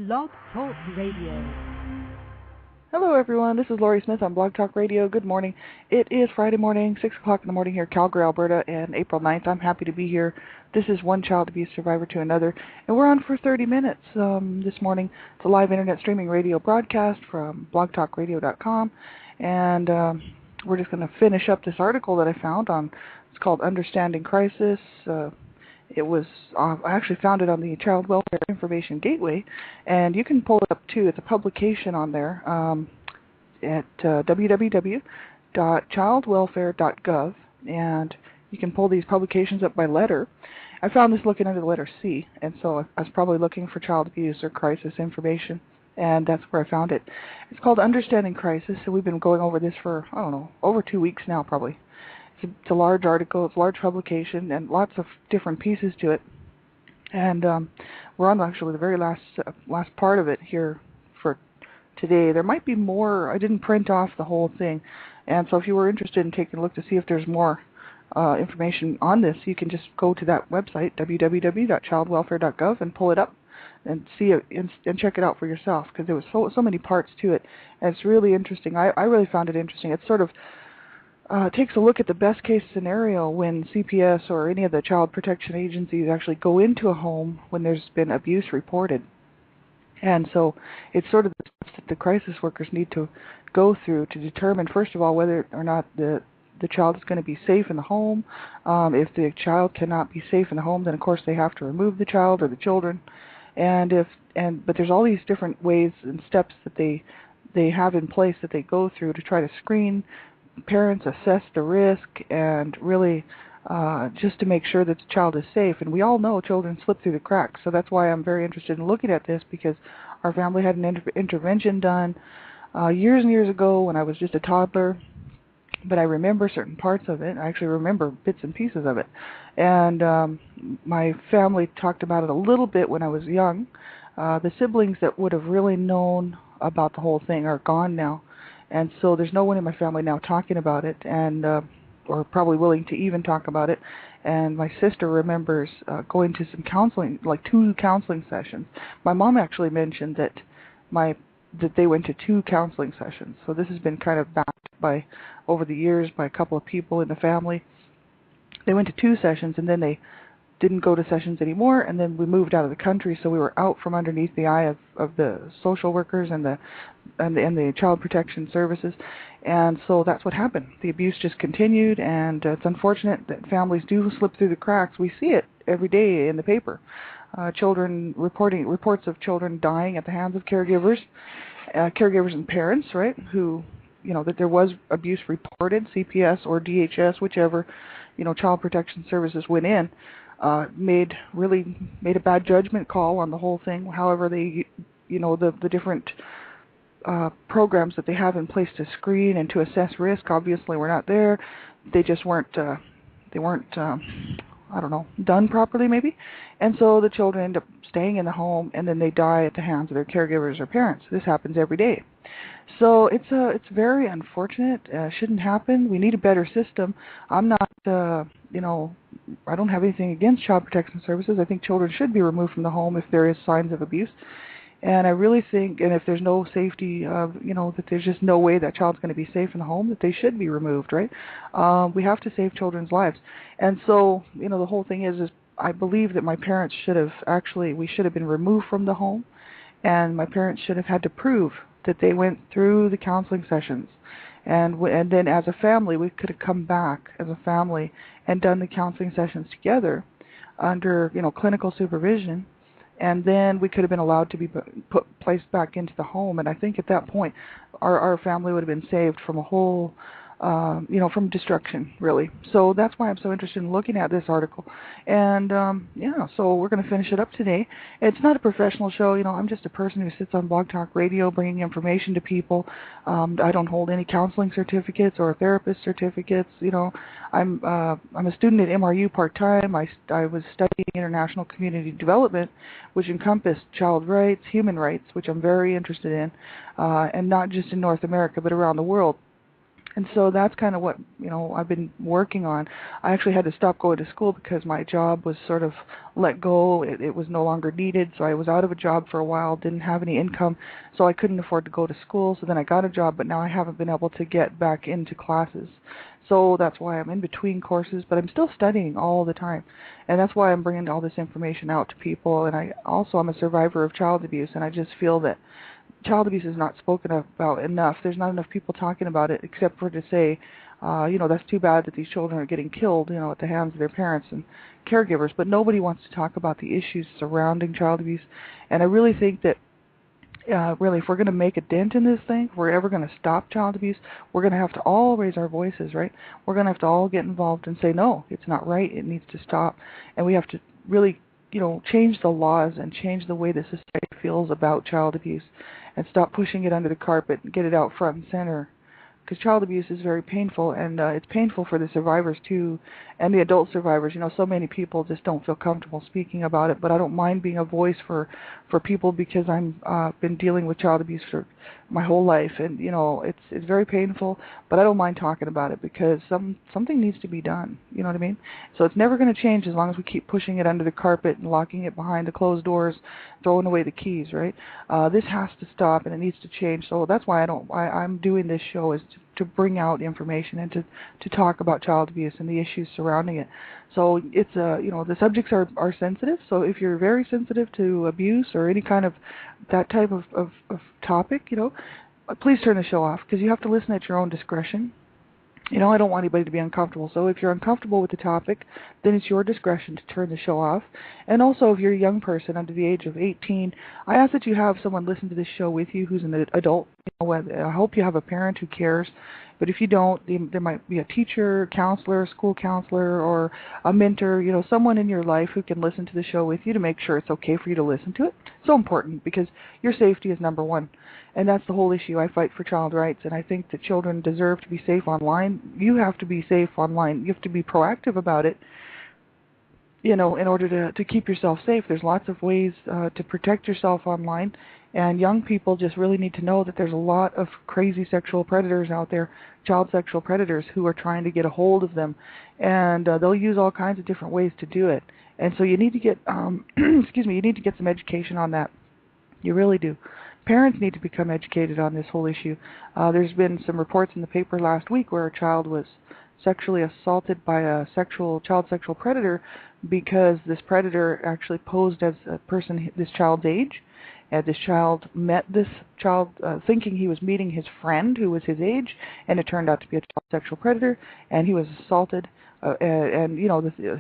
Blog Talk Radio. Hello everyone, this is Lori Smith on Blog Talk Radio. Good morning. It is Friday morning, 6 o'clock in the morning here in Calgary, Alberta, and April 9th. I'm happy to be here. This is one child abuse survivor to another, and we're on for 30 minutes this morning. It's a live internet streaming radio broadcast from blogtalkradio.com, and we're just going to finish up this article that I found on, it's called Understanding Crisis. It was, I actually found it on the Child Welfare Information Gateway, and you can pull it up too. It's a publication on there at www.childwelfare.gov, and you can pull these publications up by letter. I found this looking under the letter C, and so I was probably looking for child abuse or crisis information, and that's where I found it. It's called Understanding Crisis, and we've been going over this for, I don't know, over 2 weeks now probably. It's a large article, it's a large publication, and lots of different pieces to it. And we're on actually the very last part of it here for today. There might be more. I didn't print off the whole thing, and so if you were interested in taking a look to see if there's more information on this, you can just go to that website, www.childwelfare.gov, and pull it up and see it and check it out for yourself, because there was so many parts to it, and it's really interesting. I really found it interesting. It's sort of takes a look at the best case scenario when CPS or any of the child protection agencies actually go into a home when there's been abuse reported. And so it's sort of the steps that the crisis workers need to go through to determine, first of all, whether or not the child is going to be safe in the home. If the child cannot be safe in the home, then of course they have to remove the child or the children. But there's all these different ways and steps that they have in place that they go through to try to screen parents, assess the risk, and really just to make sure that the child is safe. And we all know children slip through the cracks, so that's why I'm very interested in looking at this, because our family had an intervention done years and years ago when I was just a toddler, but I remember certain parts of it. I actually remember bits and pieces of it. And my family talked about it a little bit when I was young. The siblings that would have really known about the whole thing are gone now. And so there's no one in my family now talking about it, and or probably willing to even talk about it. And my sister remembers going to some counseling, like 2 counseling sessions. My mom actually mentioned that they went to 2 counseling sessions. So this has been kind of backed by, over the years, by a couple of people in the family. They went to 2 sessions, and then they didn't go to sessions anymore, and then we moved out of the country, so we were out from underneath the eye of the social workers and the child protection services, and so that's what happened. The abuse just continued, and it's unfortunate that families do slip through the cracks. We see it every day in the paper. Reports of children dying at the hands of caregivers and parents, right, who, that there was abuse reported, CPS or DHS, whichever, child protection services went in, made a bad judgment call on the whole thing. However, they, the different programs that they have in place to screen and to assess risk obviously were not there. They just weren't done properly maybe, and so the children end up staying in the home, and then they die at the hands of their caregivers or parents. This happens every day. So it's very unfortunate. Shouldn't happen. We need a better system. I'm not, I don't have anything against child protection services. I think children should be removed from the home if there is signs of abuse. And I really think, and if there's no safety of, that there's just no way that child's going to be safe in the home, that they should be removed, right? We have to save children's lives. And so, the whole thing is I believe that my parents we should have been removed from the home, and my parents should have had to prove that they went through the counseling sessions. And then as a family, we could have come back as a family and done the counseling sessions together under, clinical supervision. And then we could have been allowed to be placed back into the home. And I think at that point, our family would have been saved from a whole, from destruction, really. So that's why I'm so interested in looking at this article. And, so we're going to finish it up today. It's not a professional show. I'm just a person who sits on Blog Talk Radio bringing information to people. I don't hold any counseling certificates or therapist certificates. I'm a student at MRU part-time. I was studying international community development, which encompassed child rights, human rights, which I'm very interested in, and not just in North America, but around the world. And so that's kind of what, I've been working on. I actually had to stop going to school because my job was sort of let go. It was no longer needed, so I was out of a job for a while, didn't have any income, so I couldn't afford to go to school. So then I got a job, but now I haven't been able to get back into classes. So that's why I'm in between courses, but I'm still studying all the time. And that's why I'm bringing all this information out to people. And I'm a survivor of child abuse, and I just feel that child abuse is not spoken about enough. There's not enough people talking about it, except for to say, that's too bad that these children are getting killed, at the hands of their parents and caregivers. But nobody wants to talk about the issues surrounding child abuse. And I really think that, if we're going to make a dent in this thing, if we're ever going to stop child abuse, we're going to have to all raise our voices, right? We're going to have to all get involved and say, no, it's not right. It needs to stop. And we have to really change the laws and change the way the society feels about child abuse and stop pushing it under the carpet and get it out front and center. Because child abuse is very painful, and it's painful for the survivors too, and the adult survivors. So many people just don't feel comfortable speaking about it, but I don't mind being a voice for people because I'm been dealing with child abuse for my whole life, and it's very painful, but I don't mind talking about it because something needs to be done. You know what I mean? So it's never going to change as long as we keep pushing it under the carpet and locking it behind the closed doors, throwing away the keys, right? This has to stop, and it needs to change. So that's why I'm doing this show, is to bring out information and to talk about child abuse and the issues surrounding it. So it's the subjects are sensitive. So if you're very sensitive to abuse or any kind of that type of topic, please turn the show off, because you have to listen at your own discretion. I don't want anybody to be uncomfortable. So if you're uncomfortable with the topic, then it's your discretion to turn the show off. And also, if you're a young person under the age of 18, I ask that you have someone listen to this show with you who's an adult. I hope you have a parent who cares. But if you don't, there might be a teacher, counselor, school counselor, or a mentor, someone in your life who can listen to the show with you to make sure it's okay for you to listen to it. So important, because your safety is number one. And that's the whole issue. I fight for child rights, and I think that children deserve to be safe online. You have to be safe online. You have to be proactive about it, in order to keep yourself safe. There's lots of ways to protect yourself online. And young people just really need to know that there's a lot of crazy sexual predators out there, child sexual predators, who are trying to get a hold of them. And they'll use all kinds of different ways to do it. And so you need to get, you need to get some education on that. You really do. Parents need to become educated on this whole issue. There's been some reports in the paper last week where a child was sexually assaulted by a child sexual predator, because this predator actually posed as a person this child's age. And this child met this child thinking he was meeting his friend who was his age, and it turned out to be a child sexual predator, and he was assaulted, and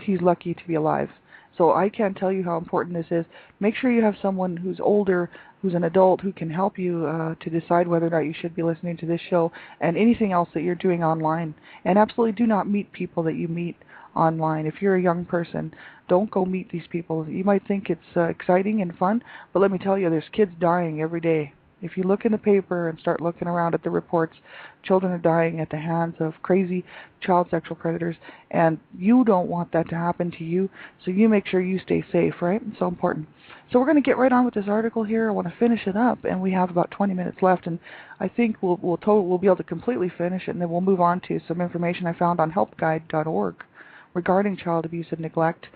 he's lucky to be alive. So I can't tell you how important this is. Make sure you have someone who's older, who's an adult, who can help you to decide whether or not you should be listening to this show and anything else that you're doing online. And absolutely do not meet people that you meet online. If you're a young person, don't go meet these people. You might think it's exciting and fun, but let me tell you, there's kids dying every day. If you look in the paper and start looking around at the reports, children are dying at the hands of crazy child sexual predators, and you don't want that to happen to you, so you make sure you stay safe, right? It's so important. So we're going to get right on with this article here. I want to finish it up, and we have about 20 minutes left, and I think we'll be able to completely finish it, and then we'll move on to some information I found on helpguide.org regarding child abuse and neglect,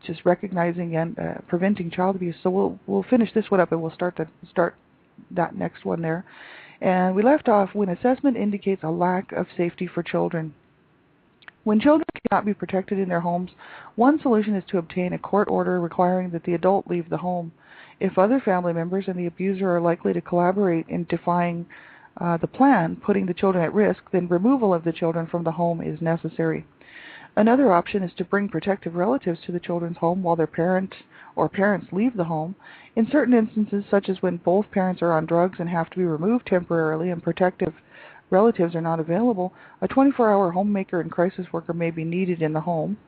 just recognizing and preventing child abuse. So we'll finish this one up, and we'll start that next one there. And we left off when assessment indicates a lack of safety for children. When children cannot be protected in their homes, one solution is to obtain a court order requiring that the adult leave the home. If other family members and the abuser are likely to collaborate in defying the plan, putting the children at risk, then removal of the children from the home is necessary. Another option is to bring protective relatives to the children's home while their parents leave the home. In certain instances, such as when both parents are on drugs and have to be removed temporarily and protective relatives are not available, a 24-hour homemaker and crisis worker may be needed in the home.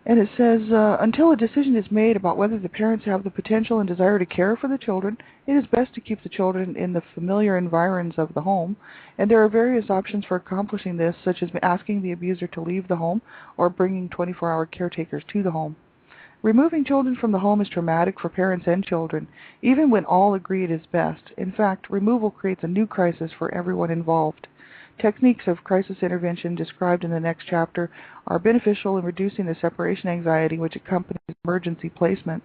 And it says, until a decision is made about whether the parents have the potential and desire to care for the children, it is best to keep the children in the familiar environs of the home. And there are various options for accomplishing this, such as asking the abuser to leave the home or bringing 24-hour caretakers to the home. Removing children from the home is traumatic for parents and children, even when all agree it is best. In fact, removal creates a new crisis for everyone involved. Techniques of crisis intervention described in the next chapter are beneficial in reducing the separation anxiety which accompanies emergency placements.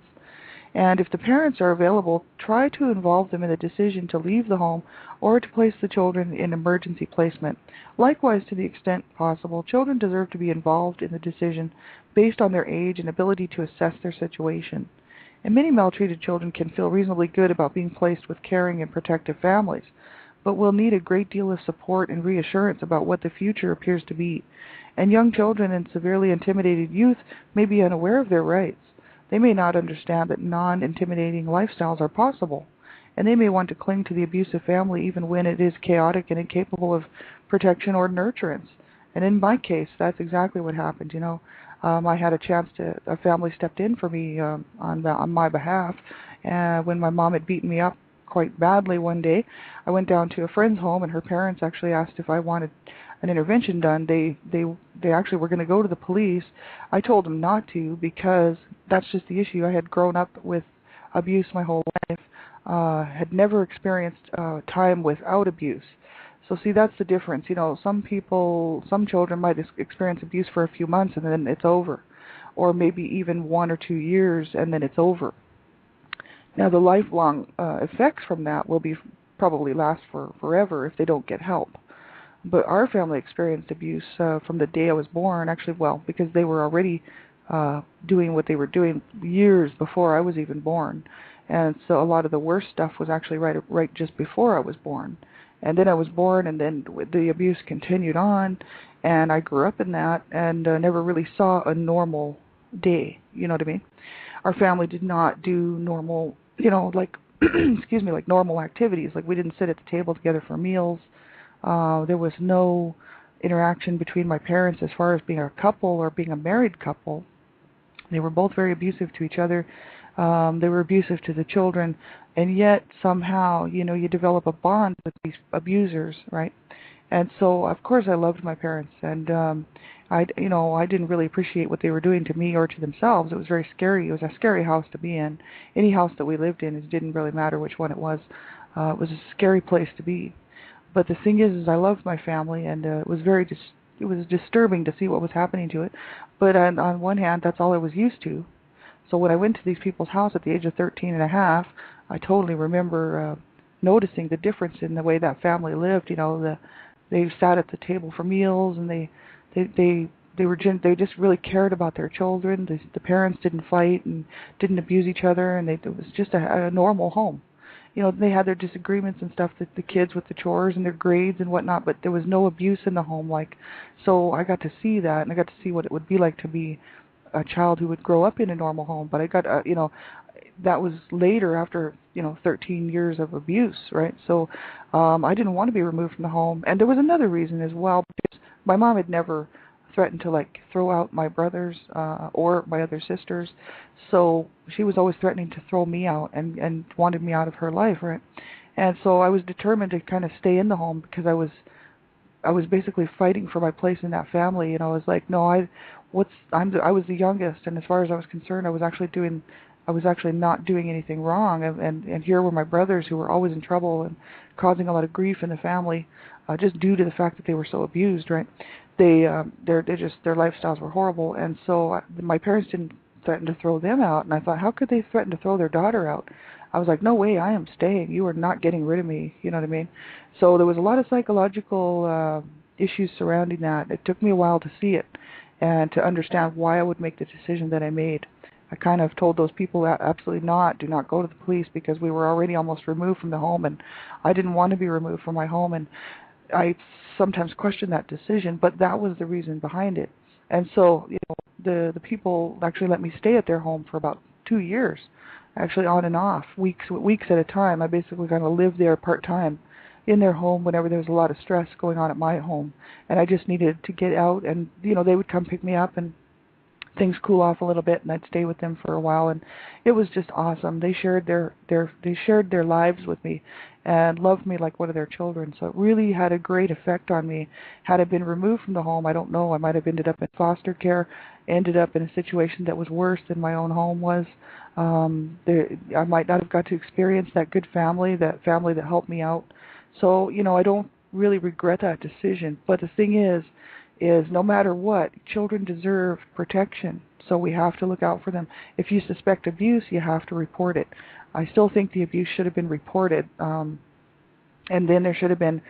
And if the parents are available, try to involve them in the decision to leave the home or to place the children in emergency placement. Likewise, to the extent possible, children deserve to be involved in the decision based on their age and ability to assess their situation. And many maltreated children can feel reasonably good about being placed with caring and protective families, but will need a great deal of support and reassurance about what the future appears to be. And young children and severely intimidated youth may be unaware of their rights. They may not understand that non-intimidating lifestyles are possible, and they may want to cling to the abusive family even when it is chaotic and incapable of protection or nurturance. And in my case, that's exactly what happened. I had a chance a family stepped in for me on my behalf, when my mom had beaten me up quite badly one day. I went down to a friend's home, and her parents actually asked if I wanted an intervention done. They actually were going to go to the police. I told them not to because that's just the issue. I had grown up with abuse my whole life, had never experienced time without abuse. So see, that's the difference. Some children might experience abuse for a few months and then it's over, or maybe even 1 or 2 years and then it's over. Now, the lifelong effects from that will probably last for forever if they don't get help. But our family experienced abuse from the day I was born, actually, because they were already doing what they were doing years before I was even born. And so a lot of the worst stuff was actually right just before I was born. And then I was born, and then the abuse continued on, and I grew up in that and never really saw a normal day, you know what I mean? Our family did not do normal, like normal activities. Like, we didn't sit at the table together for meals. There was no interaction between my parents as far as being a couple or being a married couple. They were both very abusive to each other. They were abusive to the children, and yet somehow, you develop a bond with these abusers, right? And so, of course, I loved my parents, and I didn't really appreciate what they were doing to me or to themselves. It was very scary. It was a scary house to be in. Any house that we lived in, it didn't really matter which one it was. It was a scary place to be. But the thing is I loved my family, and it was it was disturbing to see what was happening to it. But on one hand, that's all I was used to. So when I went to these people's house at the age of 13 and a half, I totally remember noticing the difference in the way that family lived. They sat at the table for meals, and they just really cared about their children. The parents didn't fight and didn't abuse each other, and it was just a normal home. They had their disagreements and stuff, the kids with the chores and their grades and whatnot, but there was no abuse in the home. So I got to see that, and I got to see what it would be like to be a child who would grow up in a normal home. But I got, that was later after, 13 years of abuse, right? So I didn't want to be removed from the home. And there was another reason as well, because my mom had never threatened to throw out my brothers or my other sisters, so she was always threatening to throw me out and wanted me out of her life, right? And so I was determined to kind of stay in the home because I was basically fighting for my place in that family. I was like, no, I was the youngest, and as far as I was concerned, I was actually not doing anything wrong, and here were my brothers who were always in trouble and causing a lot of grief in the family, just due to the fact that they were so abused, right? Their lifestyles were horrible, and so my parents didn't threaten to throw them out, and I thought, how could they threaten to throw their daughter out? I was like, no way, I am staying. You are not getting rid of me, you know what I mean? So there was a lot of psychological issues surrounding that. It took me a while to see it and to understand why I would make the decision that I made. I kind of told those people absolutely not, do not go to the police, because we were already almost removed from the home, and I didn't want to be removed from my home, and I sometimes question that decision, but that was the reason behind it. And so, the people actually let me stay at their home for about 2 years, actually on and off, weeks at a time. I basically kind of lived there part-time in their home whenever there was a lot of stress going on at my home, and I just needed to get out, and, they would come pick me up, and things cool off a little bit, and I'd stay with them for a while, and it was just awesome. They shared their lives with me and loved me like one of their children. So it really had a great effect on me. Had I been removed from the home, I don't know, I might have ended up in foster care, ended up in a situation that was worse than my own home was. I might not have got to experience that good family, that family that helped me out. So, I don't really regret that decision. But the thing is no matter what, children deserve protection. So we have to look out for them. If you suspect abuse, you have to report it. I still think the abuse should have been reported. And then there should have been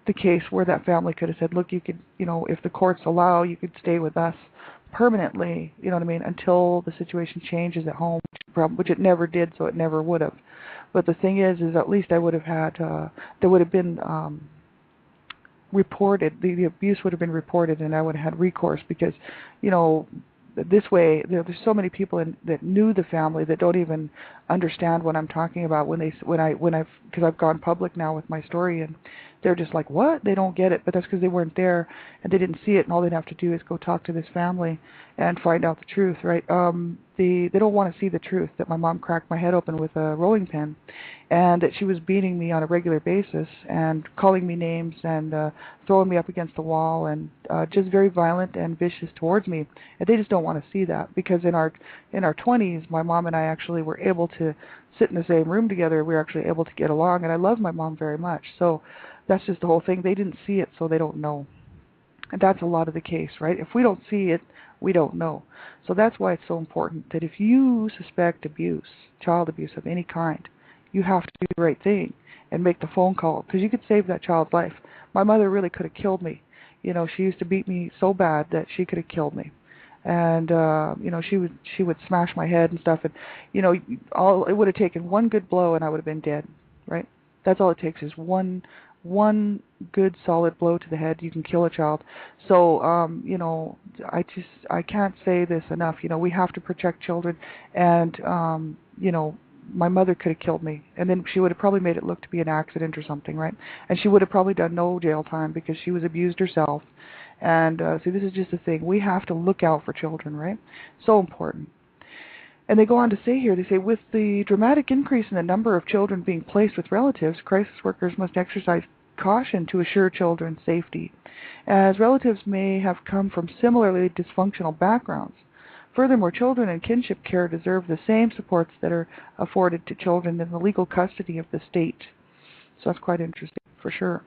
the case where that family could have said, look, you could, if the courts allow, you could stay with us permanently, until the situation changes at home, which it never did, so it never would have. But the thing is at least I would have had, there would have been reported, the abuse would have been reported, and I would have had recourse because, this way there's so many people that knew the family that don't even understand what I'm talking about because I've gone public now with my story, and they're just like, what? They don't get it. But that's because they weren't there and they didn't see it, and all they'd have to do is go talk to this family and find out the truth, right? They don't want to see the truth that my mom cracked my head open with a rolling pin, and that she was beating me on a regular basis and calling me names and throwing me up against the wall and just very violent and vicious towards me. And they just don't want to see that, because in our 20s, my mom and I actually were able to sit in the same room together. We were actually able to get along, and I love my mom very much. So that's just the whole thing. They didn't see it, so they don't know. And that's a lot of the case, right? If we don't see it, we don't know. So that's why it's so important that if you suspect abuse, child abuse of any kind, you have to do the right thing and make the phone call, because you could save that child's life. My mother really could have killed me. She used to beat me so bad that she could have killed me. And she would smash my head and stuff, and it would have taken one good blow and I would have been dead, right? That's all it takes, is one good solid blow to the head. You can kill a child. So I can't say this enough. We have to protect children, and my mother could have killed me, and then she would have probably made it look to be an accident or something, right? And she would have probably done no jail time because she was abused herself. And see, this is just the thing. We have to look out for children, right? So important. And they go on to say here, they say, with the dramatic increase in the number of children being placed with relatives, crisis workers must exercise caution to assure children's safety, as relatives may have come from similarly dysfunctional backgrounds. Furthermore, children in kinship care deserve the same supports that are afforded to children in the legal custody of the state. So that's quite interesting, for sure.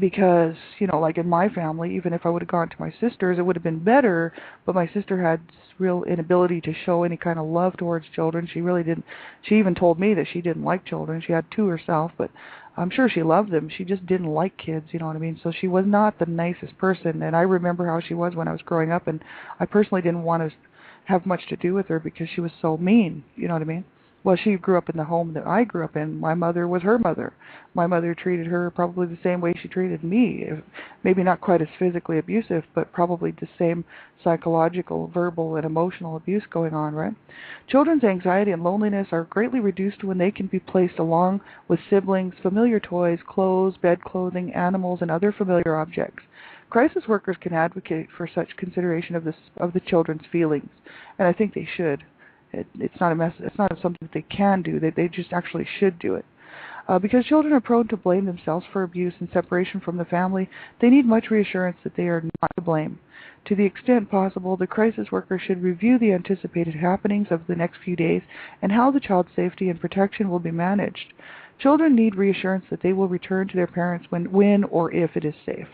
Because, like in my family, even if I would have gone to my sisters, it would have been better, but my sister had real inability to show any kind of love towards children. She really didn't. She even told me that she didn't like children. She had two herself, but I'm sure she loved them. She just didn't like kids, you know what I mean? So she was not the nicest person, and I remember how she was when I was growing up, and I personally didn't want to have much to do with her because she was so mean, you know what I mean? Well, she grew up in the home that I grew up in. My mother was her mother. My mother treated her probably the same way she treated me. Maybe not quite as physically abusive, but probably the same psychological, verbal, and emotional abuse going on, right? Children's anxiety and loneliness are greatly reduced when they can be placed along with siblings, familiar toys, clothes, bed clothing, animals, and other familiar objects. Crisis workers can advocate for such consideration of the children's feelings, and I think they should. It's not something that they can do. They just actually should do it. Because children are prone to blame themselves for abuse and separation from the family, they need much reassurance that they are not to blame. To the extent possible, the crisis worker should review the anticipated happenings of the next few days and how the child's safety and protection will be managed. Children need reassurance that they will return to their parents when or if it is safe.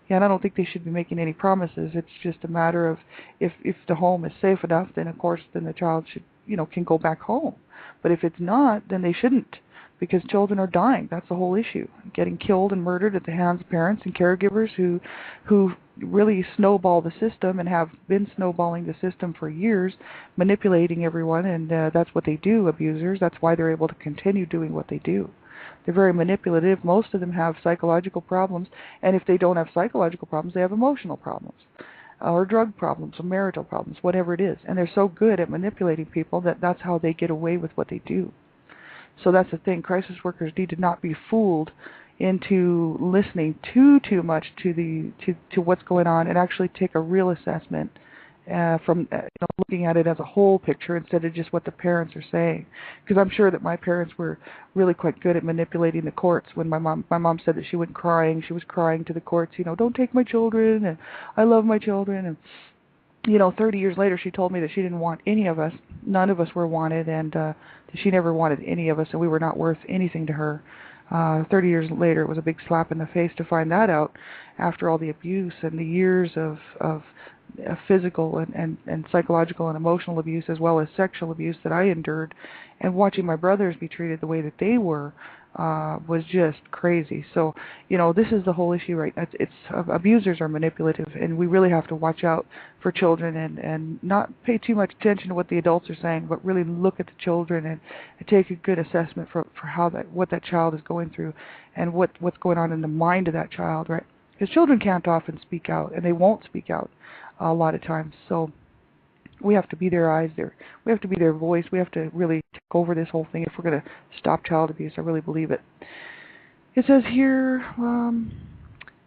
Yeah, and I don't think they should be making any promises. It's just a matter of if the home is safe enough, then of course then the child should can go back home. But if it's not, then they shouldn't, because children are dying. That's the whole issue. Getting killed and murdered at the hands of parents and caregivers who really snowball the system and have been snowballing the system for years, manipulating everyone, and that's what they do, abusers. That's why they're able to continue doing what they do. They're very manipulative. Most of them have psychological problems, and if they don't have psychological problems, they have emotional problems, or drug problems, or marital problems, whatever it is. And they're so good at manipulating people that that's how they get away with what they do. So that's the thing. Crisis workers need to not be fooled into listening too much to what's going on, and actually take a real assessment from looking at it as a whole picture instead of just what the parents are saying. Because I'm sure that my parents were really quite good at manipulating the courts. When my mom said that she went crying, she was crying to the courts, don't take my children, and I love my children. And 30 years later, she told me that she didn't want any of us. None of us were wanted, and she never wanted any of us, and we were not worth anything to her. 30 years later, it was a big slap in the face to find that out after all the abuse and the years of physical and psychological and emotional abuse as well as sexual abuse that I endured, and watching my brothers be treated the way that they were was just crazy. So, this is the whole issue, right? It's abusers are manipulative, and we really have to watch out for children and not pay too much attention to what the adults are saying, but really look at the children and take a good assessment for what that child is going through and what's going on in the mind of that child, right? Because children can't often speak out, and they won't speak out a lot of times. So we have to be their eyes, we have to be their voice. We have to really take over this whole thing if we're going to stop child abuse. I really believe it. It says here,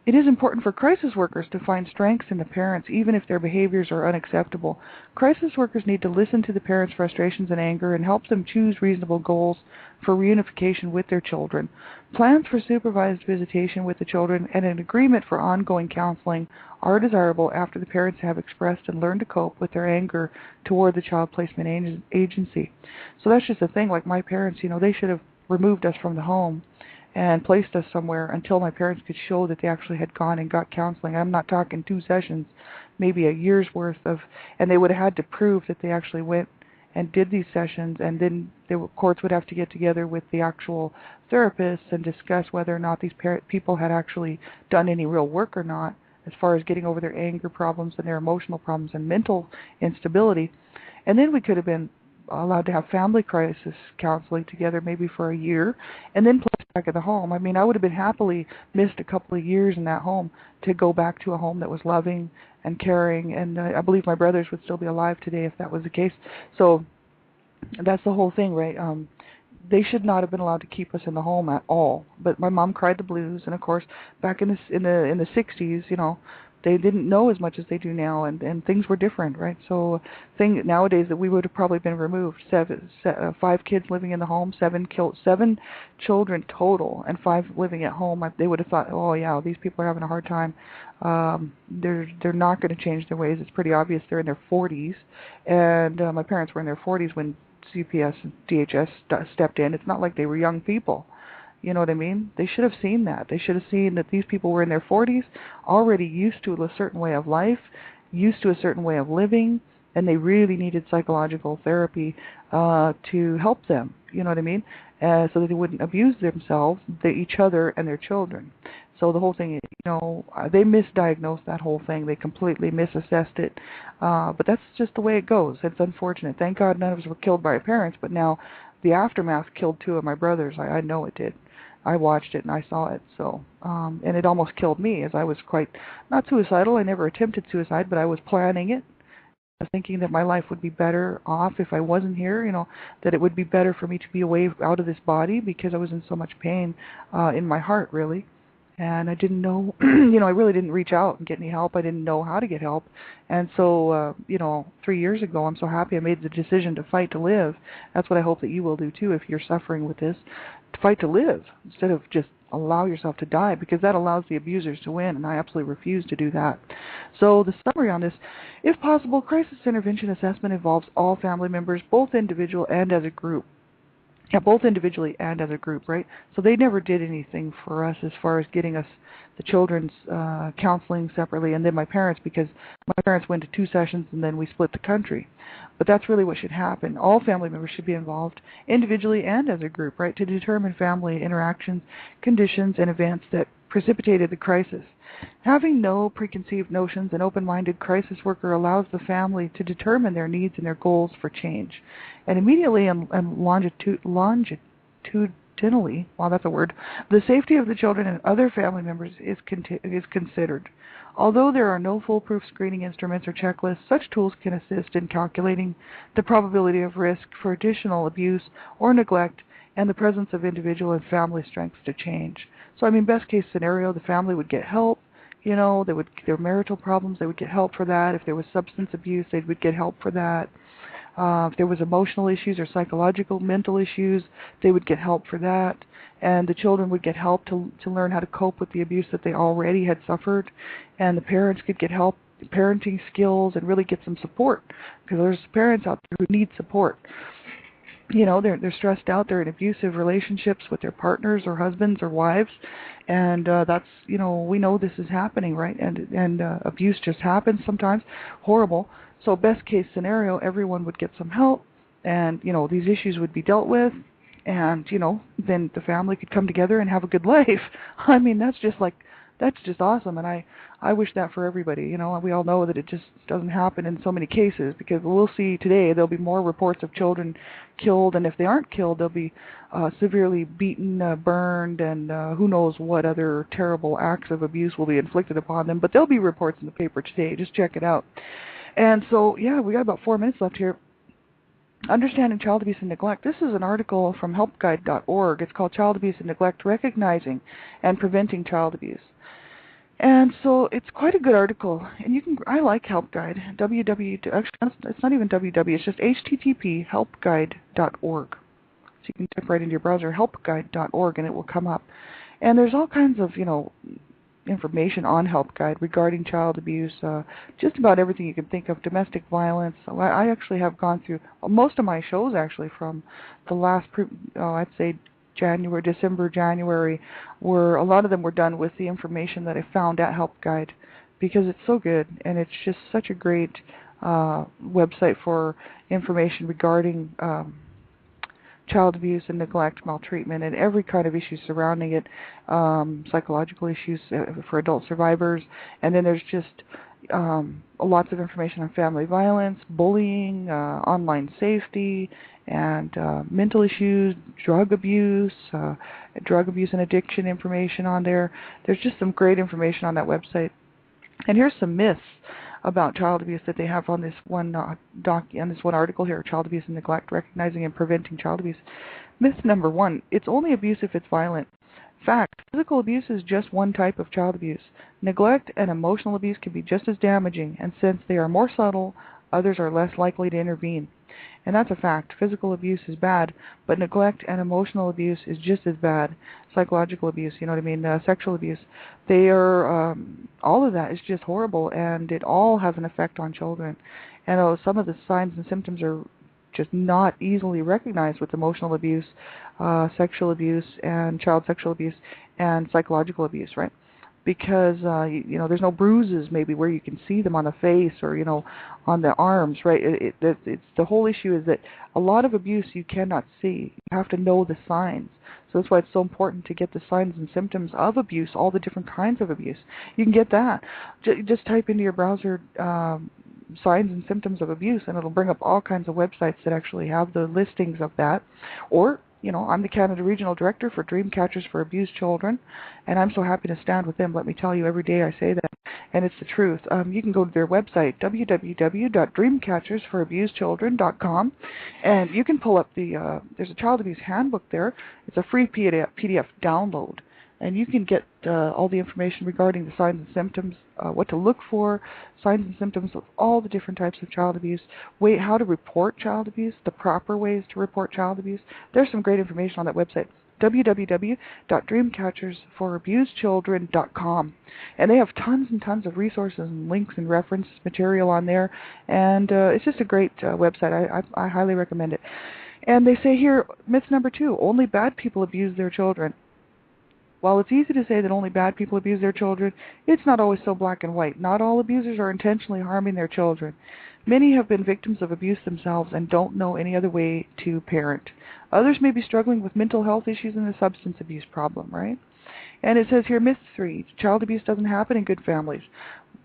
it is important for crisis workers to find strengths in the parents, even if their behaviors are unacceptable. Crisis workers need to listen to the parents' frustrations and anger and help them choose reasonable goals for reunification with their children. Plans for supervised visitation with the children and an agreement for ongoing counseling are desirable after the parents have expressed and learned to cope with their anger toward the child placement agency. So that's just the thing. Like my parents, they should have removed us from the home and placed us somewhere until my parents could show that they actually had gone and got counseling. I'm not talking 2 sessions, maybe a year's worth and they would have had to prove that they actually went and did these sessions, and then the courts would have to get together with the actual therapists and discuss whether or not these people had actually done any real work or not, as far as getting over their anger problems and their emotional problems and mental instability. And then we could have been allowed to have family crisis counseling together maybe for a year and then placed back at the home. I mean, I would have been happily missed a couple of years in that home to go back to a home that was loving and caring, and I believe my brothers would still be alive today if that was the case. So that's the whole thing, right? They should not have been allowed to keep us in the home at all. But my mom cried the blues, and of course, back in the 60s, they didn't know as much as they do now, and things were different, right? So, nowadays that we would have probably been removed. 5 kids living in the home, 7 children total, and 5 living at home. They would have thought, oh yeah, these people are having a hard time. They're not going to change their ways. It's pretty obvious they're in their 40s, and my parents were in their 40s when CPS and DHS stepped in. It's not like they were young people. You know what I mean? They should have seen that. They should have seen that these people were in their 40s, already used to a certain way of life, used to a certain way of living, and they really needed psychological therapy to help them. You know what I mean? So that they wouldn't abuse themselves, each other, and their children. So the whole thing, they misdiagnosed that whole thing. They completely misassessed it. But that's just the way it goes. It's unfortunate. Thank God none of us were killed by our parents, but now the aftermath killed 2 of my brothers. I know it did. I watched it and I saw it. So, and it almost killed me, as I was quite, not suicidal. I never attempted suicide, but I was planning it, thinking that my life would be better off if I wasn't here, that it would be better for me to be away out of this body because I was in so much pain in my heart, really. And I didn't know, I really didn't reach out and get any help. I didn't know how to get help. And so, 3 years ago, I'm so happy I made the decision to fight to live. That's what I hope that you will do too if you're suffering with this. To fight to live instead of just allow yourself to die, because that allows the abusers to win, and I absolutely refuse to do that. So the summary on this: if possible, crisis intervention assessment involves all family members, both individual and as a group. Yeah, both individually and as a group, right? So they never did anything for us as far as getting us the children's counseling separately, and then my parents, because my parents went to 2 sessions and then we split the country. But that's really what should happen. All family members should be involved, individually and as a group, right, to determine family interactions, conditions, and events that precipitated the crisis. Having no preconceived notions, an open-minded crisis worker allows the family to determine their needs and their goals for change. And immediately and longitudinally, wow, that's a word, the safety of the children and other family members is considered. Although there are no foolproof screening instruments or checklists, such tools can assist in calculating the probability of risk for additional abuse or neglect and the presence of individual and family strengths to change. So, best case scenario, the family would get help. Their marital problems, they would get help for that. If there was substance abuse, they would get help for that. If there was emotional issues or psychological, mental issues, they would get help for that. And the children would get help to learn how to cope with the abuse that they already had suffered. And the parents could get help, parenting skills, and really get some support, because there's parents out there who need support. They're stressed out. They're in abusive relationships with their partners or husbands or wives, and that's we know this is happening, right? And abuse just happens sometimes, horrible. So best case scenario, everyone would get some help, and these issues would be dealt with, and then the family could come together and have a good life. I mean, that's just awesome, and I wish that for everybody. We all know that it just doesn't happen in so many cases, because we'll see today there'll be more reports of children killed, and if they aren't killed, they'll be severely beaten, burned, and who knows what other terrible acts of abuse will be inflicted upon them. But there'll be reports in the paper today. Just check it out. And so, yeah, we got about 4 minutes left here. Understanding Child Abuse and Neglect. This is an article from helpguide.org. It's called Child Abuse and Neglect, Recognizing and Preventing Child Abuse. And so it's quite a good article. And I like HelpGuide. Actually, it's not even www, it's just http helpguide.org. So you can type right into your browser helpguide.org and it will come up. And there's all kinds of, information on HelpGuide regarding child abuse, just about everything you can think of, domestic violence. I actually have gone through most of my shows actually from the last, I'd say December, January, where a lot of them were done with the information that I found at HelpGuide, because it's so good and it's just such a great website for information regarding child abuse and neglect, maltreatment, and every kind of issue surrounding it, psychological issues for adult survivors. And then there's just lots of information on family violence, bullying, online safety, and mental issues, drug abuse and addiction information on there. There's just some great information on that website. And here's some myths about child abuse that they have on this one article here, Child Abuse and Neglect, Recognizing and Preventing Child Abuse. Myth number 1, it's only abuse if it's violent. Fact, physical abuse is just one type of child abuse. Neglect and emotional abuse can be just as damaging, and since they are more subtle, others are less likely to intervene. And that's a fact. Physical abuse is bad, but neglect and emotional abuse is just as bad. Psychological abuse, sexual abuse. They are, all of that is just horrible, and it all has an effect on children. And some of the signs and symptoms are just not easily recognized with emotional abuse, sexual abuse, and child sexual abuse, and psychological abuse, right? Because there's no bruises maybe where you can see them on the face or on the arms, right? It's the whole issue is that a lot of abuse you cannot see. You have to know the signs. So that's why it's so important to get the signs and symptoms of abuse, all the different kinds of abuse. You can get that. Just type into your browser signs and symptoms of abuse, and it'll bring up all kinds of websites that actually have the listings of that. Or I'm the Canada Regional Director for Dreamcatchers for Abused Children, and I'm so happy to stand with them. Let me tell you, every day I say that, and it's the truth. You can go to their website, www.dreamcatchersforabusedchildren.com, and you can pull up there's a child abuse handbook there. It's a free PDF download, and you can get all the information regarding the signs and symptoms, what to look for, signs and symptoms of all the different types of child abuse, how to report child abuse, the proper ways to report child abuse. There's some great information on that website, www.dreamcatchersforabusedchildren.com. And they have tons and tons of resources and links and reference material on there, and it's just a great website. I highly recommend it. And they say here, myth number 2, only bad people abuse their children. While it's easy to say that only bad people abuse their children, it's not always so black and white. Not all abusers are intentionally harming their children. Many have been victims of abuse themselves and don't know any other way to parent. Others may be struggling with mental health issues and a substance abuse problem, right? And it says here, myth 3, child abuse doesn't happen in good families.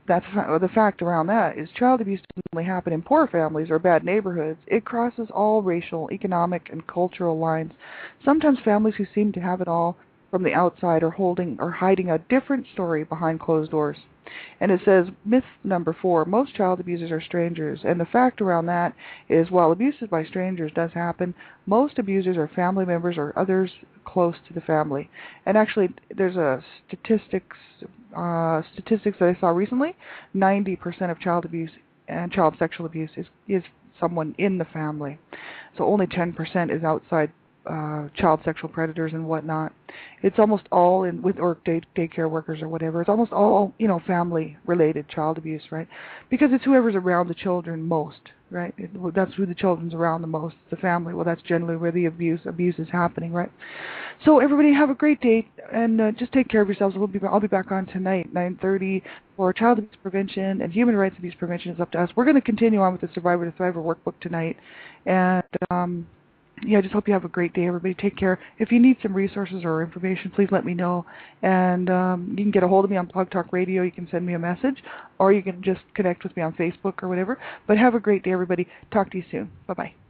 The fact around that is child abuse doesn't only happen in poor families or bad neighborhoods. It crosses all racial, economic, and cultural lines. Sometimes families who seem to have it all from the outside are hiding a different story behind closed doors. And it says, myth number 4, most child abusers are strangers. And the fact around that is, while abuses by strangers does happen, most abusers are family members or others close to the family. And actually, there's a statistics that I saw recently, 90% of child abuse and child sexual abuse is someone in the family. So only 10% is outside child sexual predators and whatnot. It's almost all or daycare workers or whatever. It's almost all, family related child abuse, right? Because it's whoever's around the children most, right? That's who the children's around the most, the family. Well, that's generally where the abuse is happening, right? So everybody have a great day, and just take care of yourselves. I'll be back on tonight, 9:30, for child abuse prevention and human rights abuse prevention. Is up to us. We're going to continue on with the Survivor to Thriver workbook tonight, and I just hope you have a great day, everybody. Take care. If you need some resources or information, please let me know. And you can get a hold of me on Blog Talk Radio. You can send me a message, or you can just connect with me on Facebook or whatever. But have a great day, everybody. Talk to you soon. Bye-bye.